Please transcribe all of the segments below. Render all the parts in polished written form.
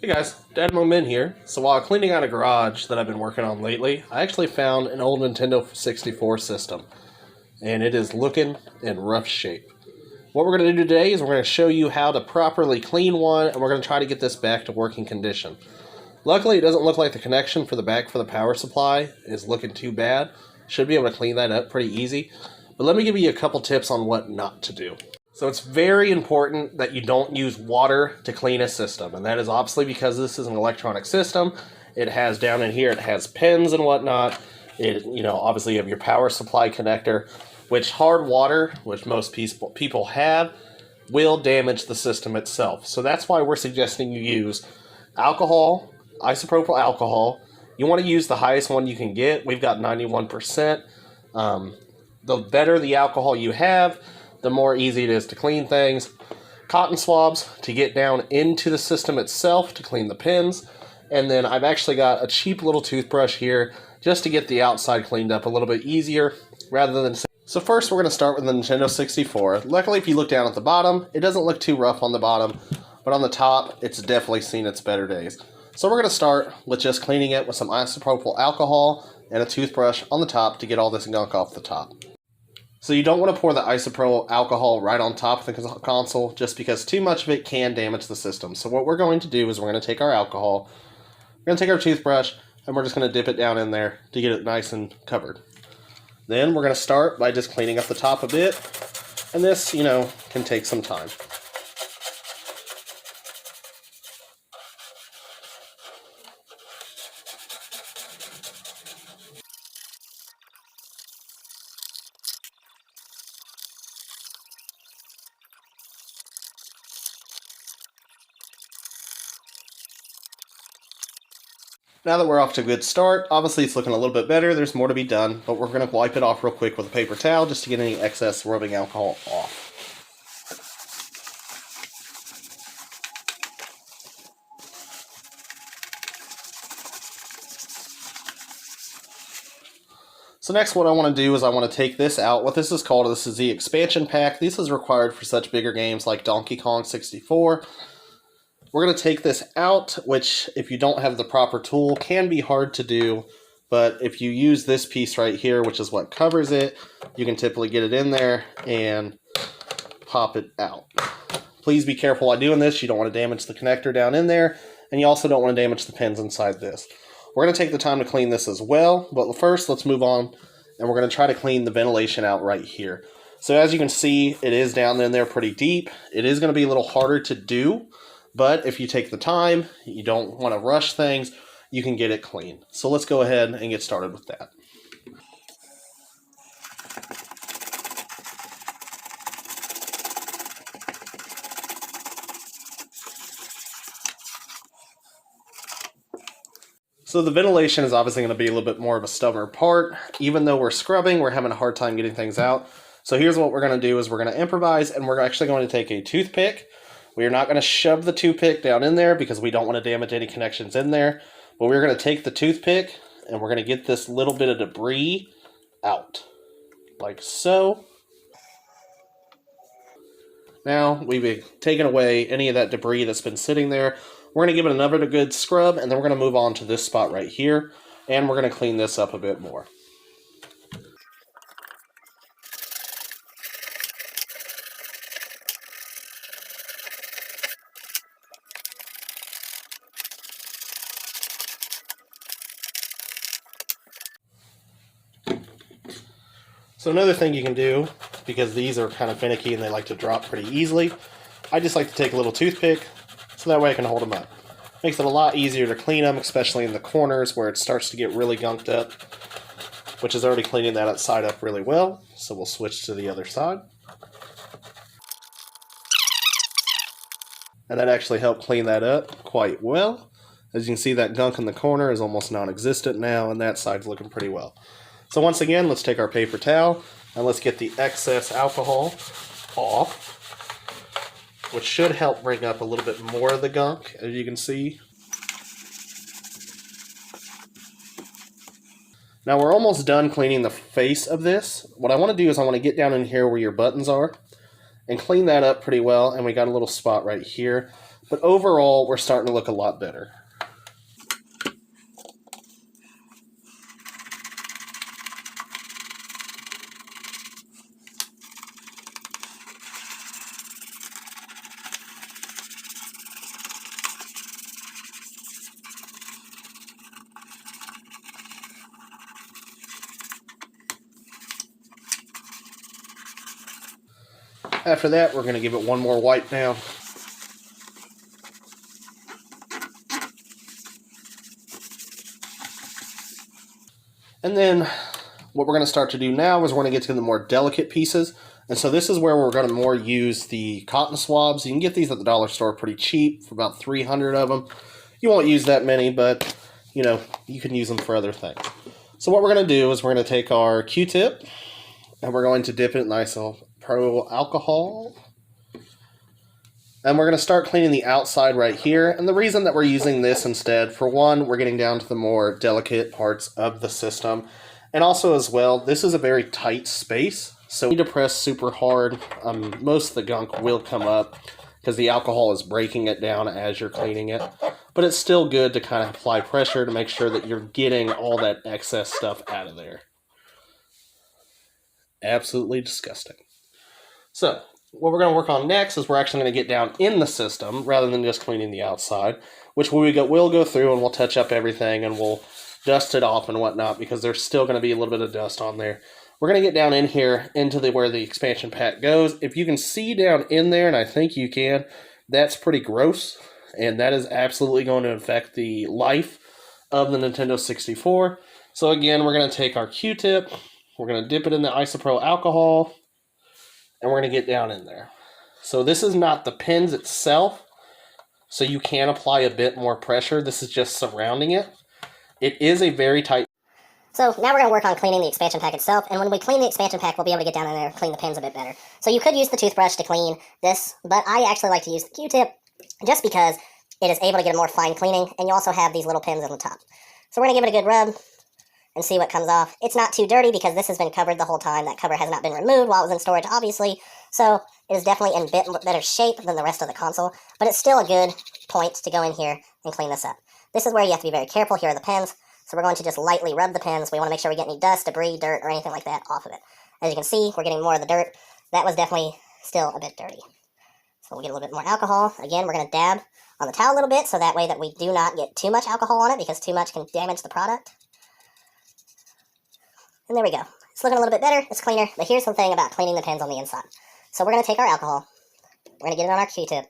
Hey guys, Dad Min here. So while cleaning out a garage that I've been working on lately, I actually found an old Nintendo 64 system. And it is looking in rough shape. What we're going to do today is we're going to show you how to properly clean one, and we're going to try to get this back to working condition. Luckily, it doesn't look like the connection for the back for the power supply is looking too bad. Should be able to clean that up pretty easy. But let me give you a couple tips on what not to do. So it's very important that you don't use water to clean a system, and that is obviously because this is an electronic system. It has down in here, it has pins and whatnot. Obviously you have your power supply connector, which hard water, which most people have, will damage the system itself. So that's why we're suggesting you use alcohol, isopropyl alcohol. You want to use the highest one you can get. We've got 91%. The better the alcohol you have, the more easy it is to clean things. Cotton swabs to get down into the system itself to clean the pins. And then I've actually got a cheap little toothbrush here just to get the outside cleaned up a little bit easier rather than... So first we're going to start with the Nintendo 64. Luckily, if you look down at the bottom, it doesn't look too rough on the bottom, but on the top, it's definitely seen its better days. So we're going to start with just cleaning it with some isopropyl alcohol and a toothbrush on the top to get all this gunk off the top. So you don't want to pour the isopropyl alcohol right on top of the console, just because too much of it can damage the system. So what we're going to do is we're going to take our alcohol, we're going to take our toothbrush, and we're just going to dip it down in there to get it nice and covered. Then we're going to start by just cleaning up the top a bit, and this, can take some time. Now that we're off to a good start, obviously it's looking a little bit better, there's more to be done, but we're going to wipe it off real quick with a paper towel just to get any excess rubbing alcohol off. So next what I want to do is I want to take this out. What this is called, this is the expansion pack. This is required for such bigger games like Donkey Kong 64. We're going to take this out, which if you don't have the proper tool can be hard to do, but if you use this piece right here, which is what covers it, you can typically get it in there and pop it out. Please be careful while doing this. You don't want to damage the connector down in there, and you also don't want to damage the pins inside this. We're going to take the time to clean this as well, but first let's move on, and we're going to try to clean the ventilation out right here. So as you can see, it is down in there pretty deep. It is going to be a little harder to do, but if you take the time, you don't want to rush things, you can get it clean. So let's go ahead and get started with that. So the ventilation is obviously going to be a little bit more of a stubborn part. Even though we're scrubbing, we're having a hard time getting things out. So here's what we're going to do is we're going to improvise, and we're actually going to take a toothpick. We are not going to shove the toothpick down in there because we don't want to damage any connections in there. But we're going to take the toothpick and we're going to get this little bit of debris out. Like so. Now we've taken away any of that debris that's been sitting there. We're going to give it another good scrub, and then we're going to move on to this spot right here. And we're going to clean this up a bit more. So another thing you can do, because these are kind of finicky and they like to drop pretty easily, I just like to take a little toothpick so that way I can hold them up. Makes it a lot easier to clean them, especially in the corners where it starts to get really gunked up, which is already cleaning that side up really well. So we'll switch to the other side. And that actually helped clean that up quite well. As you can see, that gunk in the corner is almost non-existent now, and that side's looking pretty well. So once again, let's take our paper towel and let's get the excess alcohol off, which should help bring up a little bit more of the gunk, as you can see. Now we're almost done cleaning the face of this. What I want to do is I want to get down in here where your buttons are and clean that up pretty well, and we got a little spot right here. but overall, we're starting to look a lot better. After that, we're going to give it one more wipe down. And then what we're going to start to do now is we're going to get to the more delicate pieces. And so this is where we're going to more use the cotton swabs. You can get these at the dollar store pretty cheap for about 300 of them. You won't use that many, but you know, you can use them for other things. So what we're going to do is we're going to take our Q-tip and we're going to dip it in isopropyl alcohol. And we're going to start cleaning the outside right here. And the reason that we're using this instead, for one, we're getting down to the more delicate parts of the system. And also as well, this is a very tight space. So you need to press super hard. Most of the gunk will come up because the alcohol is breaking it down as you're cleaning it. But it's still good to kind of apply pressure to make sure that you're getting all that excess stuff out of there. Absolutely disgusting. So what we're going to work on next is we're actually going to get down in the system rather than just cleaning the outside, which we'll go through and we'll touch up everything and we'll dust it off and whatnot because there's still going to be a little bit of dust on there. We're going to get down in here into where the expansion pack goes. If you can see down in there, and I think you can, that's pretty gross, and that is absolutely going to affect the life of the Nintendo 64. So again, we're going to take our Q-tip, we're going to dip it in the isopropyl alcohol, and we're going to get down in there. So this is not the pins itself, so you can apply a bit more pressure. This is just surrounding it. It is a very tight. So now we're going to work on cleaning the expansion pack itself, and when we clean the expansion pack, we'll be able to get down in there and clean the pins a bit better. So you could use the toothbrush to clean this, but I actually like to use the Q-tip just because it is able to get a more fine cleaning, and you also have these little pins on the top. So we're going to give it a good rub and see what comes off. It's not too dirty because this has been covered the whole time. That cover has not been removed while it was in storage, obviously, so it is definitely in a bit better shape than the rest of the console, but it's still a good point to go in here and clean this up. This is where you have to be very careful. Here are the pins. So we're going to just lightly rub the pins. We want to make sure we get any dust, debris, dirt, or anything like that off of it. As you can see, we're getting more of the dirt. That was definitely still a bit dirty. So we'll get a little bit more alcohol. Again, we're going to dab on the towel a little bit so that way that we do not get too much alcohol on it because too much can damage the product. And there we go. It's looking a little bit better. It's cleaner. But here's the thing about cleaning the pins on the inside. So we're going to take our alcohol. We're going to get it on our Q-tip.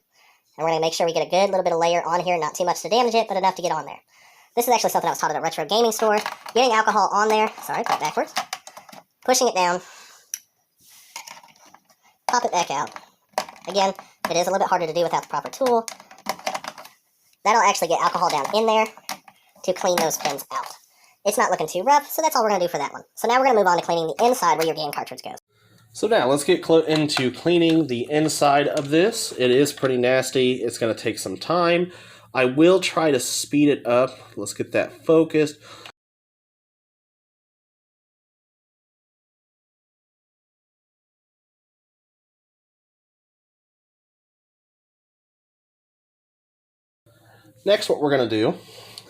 And we're going to make sure we get a good little bit of layer on here. Not too much to damage it, but enough to get on there. This is actually something I was taught at a retro gaming store. Getting alcohol on there, sorry, put it backwards. Pushing it down. Pop it back out. Again, it is a little bit harder to do without the proper tool. That'll actually get alcohol down in there to clean those pins out. It's not looking too rough, so that's all we're going to do for that one. So now we're going to move on to cleaning the inside where your game cartridge goes. So now let's get into cleaning the inside of this. It is pretty nasty. It's going to take some time. I will try to speed it up. Let's get that focused. Next, what we're going to do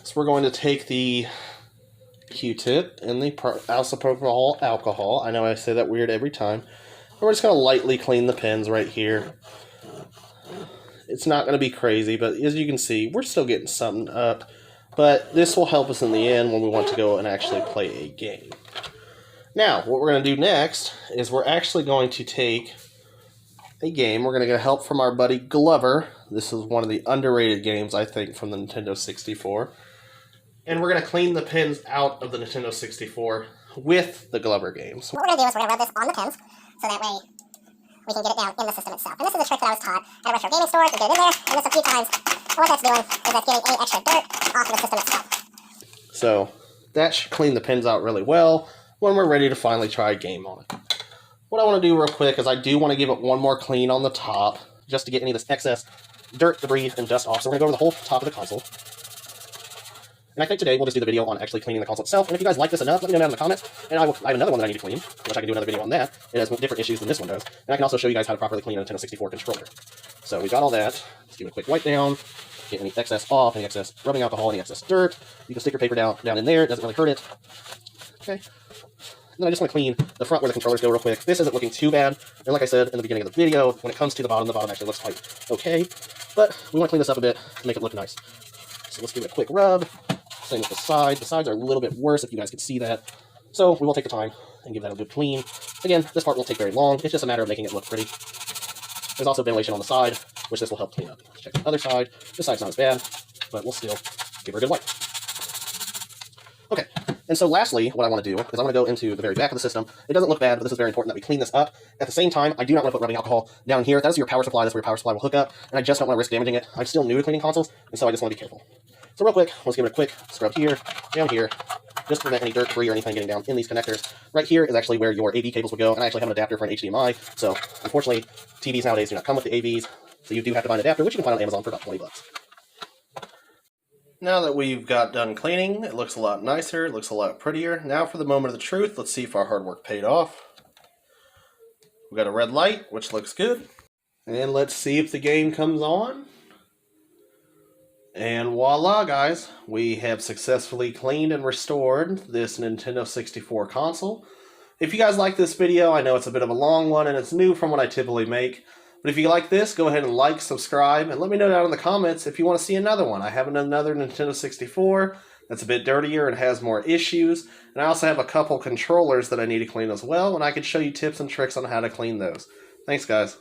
is we're going to take the Q-tip and the isopropyl alcohol. I know I say that weird every time. And we're just going to lightly clean the pins right here. It's not going to be crazy, but as you can see, we're still getting something up. But this will help us in the end when we want to go and actually play a game. Now, what we're going to do next is we're actually going to take a game. We're going to get help from our buddy Glover. This is one of the underrated games, I think, from the Nintendo 64. And we're going to clean the pins out of the Nintendo 64 with the Glover games. What we're going to do is we're going to rub this on the pins, so that way we can get it down in the system itself. And this is a trick that I was taught at a retro gaming store. You get it in there, and this a few times. And what that's doing is that's getting any extra dirt off of the system itself. So that should clean the pins out really well when we're ready to finally try a game on it. What I want to do real quick is I do want to give it one more clean on the top, just to get any of this excess dirt, debris, and dust off. So we're going to go over the whole top of the console. And I think today we'll just do the video on actually cleaning the console itself. And if you guys like this enough, let me know down in the comments. And I have another one that I need to clean, which I can do another video on that. It has different issues than this one does. And I can also show you guys how to properly clean a Nintendo 64 controller. So we've got all that. Let's give it a quick wipe down. Get any excess off, any excess rubbing alcohol, any excess dirt. You can stick your paper down in there. It doesn't really hurt it. Okay. And then I just want to clean the front where the controllers go real quick. This isn't looking too bad. And like I said in the beginning of the video, when it comes to the bottom actually looks quite okay. But we want to clean this up a bit to make it look nice. So let's give it a quick rub. Same with the side. The sides are a little bit worse if you guys can see that. So we will take the time and give that a good clean. Again, this part won't take very long. It's just a matter of making it look pretty. There's also ventilation on the side, which this will help clean up. Let's check the other side. This side's not as bad, but we'll still give her a good wipe. Okay, and so lastly, what I want to do is I want to go into the very back of the system. It doesn't look bad, but this is very important that we clean this up. At the same time, I do not want to put rubbing alcohol down here. That is your power supply. That's where your power supply will hook up, and I just don't want to risk damaging it. I'm still new to cleaning consoles, and so I just want to be careful. So real quick, let's give it a quick scrub here, down here, just to prevent any dirt, debris, or anything getting down in these connectors. Right here is actually where your AV cables would go, and I actually have an adapter for an HDMI, so unfortunately, TVs nowadays do not come with the AVs, so you do have to find an adapter, which you can find on Amazon for about 20 bucks. Now that we've got done cleaning, it looks a lot nicer, it looks a lot prettier. Now for the moment of the truth, let's see if our hard work paid off. We've got a red light, which looks good. And let's see if the game comes on. And voila, guys, we have successfully cleaned and restored this Nintendo 64 console. If you guys like this video, I know it's a bit of a long one and it's new from what I typically make. But if you like this, go ahead and like, subscribe, and let me know down in the comments if you want to see another one. I have another Nintendo 64 that's a bit dirtier and has more issues. And I also have a couple controllers that I need to clean as well, and I can show you tips and tricks on how to clean those. Thanks, guys.